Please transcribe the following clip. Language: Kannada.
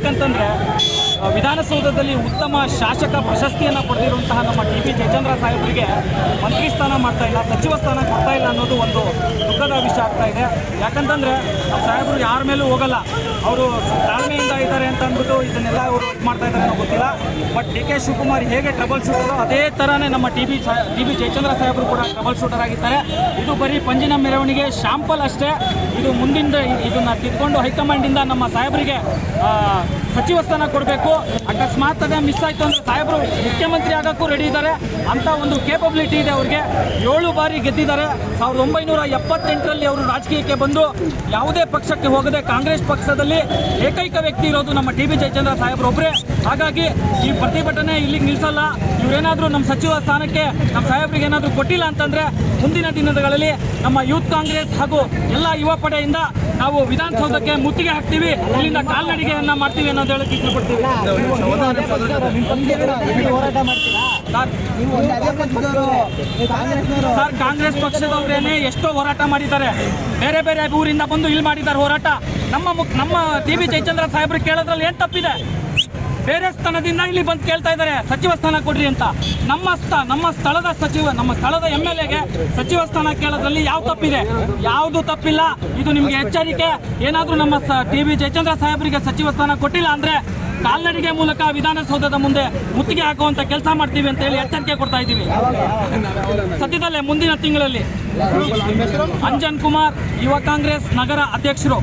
ಯಾಕಂತಂದರೆ ವಿಧಾನಸೌಧದಲ್ಲಿ ಉತ್ತಮ ಶಾಸಕ ಪ್ರಶಸ್ತಿಯನ್ನು ಪಡೆದಿರುವಂತಹ ನಮ್ಮ ಟಿ ಬಿ ಜಯಚಂದ್ರ ಸಾಹೇಬರಿಗೆ ಮಂತ್ರಿ ಸ್ಥಾನ ಮಾಡ್ತಾ ಇಲ್ಲ, ಸಚಿವ ಸ್ಥಾನ ಕೊಡ್ತಾ ಇಲ್ಲ ಅನ್ನೋದು ಒಂದು ದುಃಖದ ವಿಷಯ ಆಗ್ತಾ ಇದೆ. ಯಾಕಂತಂದರೆ ನಮ್ಮ ಸಾಹೇಬರು ಯಾರ ಮೇಲೂ ಹೋಗಲ್ಲ, ಅವರು ತಾಳ್ಮೆಯಿಂದ ಇದ್ದಾರೆ ಅಂತ ಅಂದ್ಬಿಟ್ಟು ಇದನ್ನೆಲ್ಲ ಅವರು ಇದು ಮಾಡ್ತಾ ಇದ್ದಾರೆ ಅನ್ನೋ ಗೊತ್ತಿಲ್ಲ. ಬಟ್ ಡಿ ಕೆ ಶಿವಕುಮಾರ್ ಹೇಗೆ ಟ್ರಬಲ್ ಶೂಟರು ಅದೇ ಥರನೇ ನಮ್ಮ ಟಿ ಬಿ ಜಯಚಂದ್ರ ಸಾಹೇಬರು ಕೂಡ ಟ್ರಬಲ್ ಶೂಟರ್ ಆಗಿದ್ದಾರೆ. ಇದು ಬರೀ ಪಂಜಿನ ಮೆರವಣಿಗೆ ಶಾಂಪಲ್ ಅಷ್ಟೇ. ಇದು ಮುಂದಿಂದ ಇದನ್ನು ತಿದ್ಕೊಂಡು ಹೈಕಮಾಂಡಿಂದ ನಮ್ಮ ಸಾಹೇಬರಿಗೆ ಸಚಿವ ಸ್ಥಾನ ಕೊಡಬೇಕು. ಅಕಸ್ಮಾತ್ ಅದೇ ಮಿಸ್ ಆಯಿತು ಅಂದರೆ ಸಾಹೇಬರು ಮುಖ್ಯಮಂತ್ರಿ ಆಗೋಕ್ಕೂ ರೆಡಿ ಇದ್ದಾರೆ ಅಂತ ಒಂದು ಕೇಪಬಿಲಿಟಿ ಇದೆ ಅವ್ರಿಗೆ. 7 ಬಾರಿ ಗೆದ್ದಿದ್ದಾರೆ. 1978ರಲ್ಲಿ ಅವರು ರಾಜಕೀಯಕ್ಕೆ ಬಂದು ಯಾವುದೇ ಪಕ್ಷಕ್ಕೆ ಹೋಗದೆ ಕಾಂಗ್ರೆಸ್ ಪಕ್ಷದಲ್ಲಿ ಏಕೈಕ ವ್ಯಕ್ತಿ ಇರೋದು ನಮ್ಮ ಟಿ ಬಿ ಜಯಚಂದ್ರ ಸಾಹೇಬರು ಒಬ್ಬರೇ. ಹಾಗಾಗಿ ಈ ಪ್ರತಿಭಟನೆ ಇಲ್ಲಿಗೆ ನಿಲ್ಲಿಸಲ್ಲ. ಇವರೇನಾದರೂ ನಮ್ಮ ಸಚಿವ ಸ್ಥಾನಕ್ಕೆ ನಮ್ಮ ಸಾಹೇಬರಿಗೆ ಏನಾದರೂ ಕೊಟ್ಟಿಲ್ಲ ಅಂತಂದರೆ ಮುಂದಿನ ದಿನಗಳಲ್ಲಿ ನಮ್ಮ ಯೂತ್ ಕಾಂಗ್ರೆಸ್ ಹಾಗೂ ಎಲ್ಲ ಯುವ ಪಡೆಯಿಂದ ನಾವು ವಿಧಾನಸೌಧಕ್ಕೆ ಮುತ್ತಿಗೆ ಹಾಕ್ತೀವಿ, ಇಲ್ಲಿಂದ ಕಾಲ್ನಡಿಗೆಯನ್ನ ಮಾಡ್ತೀವಿ ಅನ್ನೋದು ಹೇಳಕ್ಕೆ ಇಷ್ಟಪಡ್ತೀವಿ. ಸರ್, ಕಾಂಗ್ರೆಸ್ ಪಕ್ಷದವರೇನೆ ಎಷ್ಟೋ ಹೋರಾಟ ಮಾಡಿದ್ದಾರೆ, ಬೇರೆ ಬೇರೆ ಊರಿಂದ ಬಂದು ಇಲ್ಲಿ ಮಾಡಿದ್ದಾರೆ ಹೋರಾಟ. ನಮ್ಮ ಟಿ ಬಿ ಜಯಚಂದ್ರ ಸಾಹೇಬ್ರು ಕೇಳೋದ್ರಲ್ಲಿ ಏನು ತಪ್ಪಿದೆ? ಬೇರೆ ಸ್ಥಾನದಿಂದ ಇಲ್ಲಿ ಬಂದು ಕೇಳ್ತಾ ಇದ್ದಾರೆ ಸಚಿವ ಸ್ಥಾನ ಕೊಡ್ರಿ ಅಂತ. ನಮ್ಮ ಸ್ಥಳದ MLAಗೆ ಸಚಿವ ಸ್ಥಾನ ಕೇಳೋದ್ರಲ್ಲಿ ಯಾವ ತಪ್ಪಿದೆ? ಯಾವುದು ತಪ್ಪಿಲ್ಲ. ಇದು ನಿಮಗೆ ಎಚ್ಚರಿಕೆ. ಏನಾದರೂ ನಮ್ಮ ಟಿ ಬಿ ಜಯಚಂದ್ರ ಸಾಹೇಬರಿಗೆ ಸಚಿವ ಸ್ಥಾನ ಕೊಟ್ಟಿಲ್ಲ ಅಂದರೆ ಕಾಲ್ನಡಿಗೆ ಮೂಲಕ ವಿಧಾನಸೌಧದ ಮುಂದೆ ಮುತ್ತಿಗೆ ಹಾಕುವಂತ ಕೆಲಸ ಮಾಡ್ತೀವಿ ಅಂತ ಹೇಳಿ ಎಚ್ಚರಿಕೆ ಕೊಡ್ತಾ ಇದ್ದೀವಿ. ಸದ್ಯದಲ್ಲೇ ಮುಂದಿನ ತಿಂಗಳಲ್ಲಿ. ಅಂಜನ್ ಕುಮಾರ್, ಯುವ ಕಾಂಗ್ರೆಸ್ ನಗರ ಅಧ್ಯಕ್ಷರು.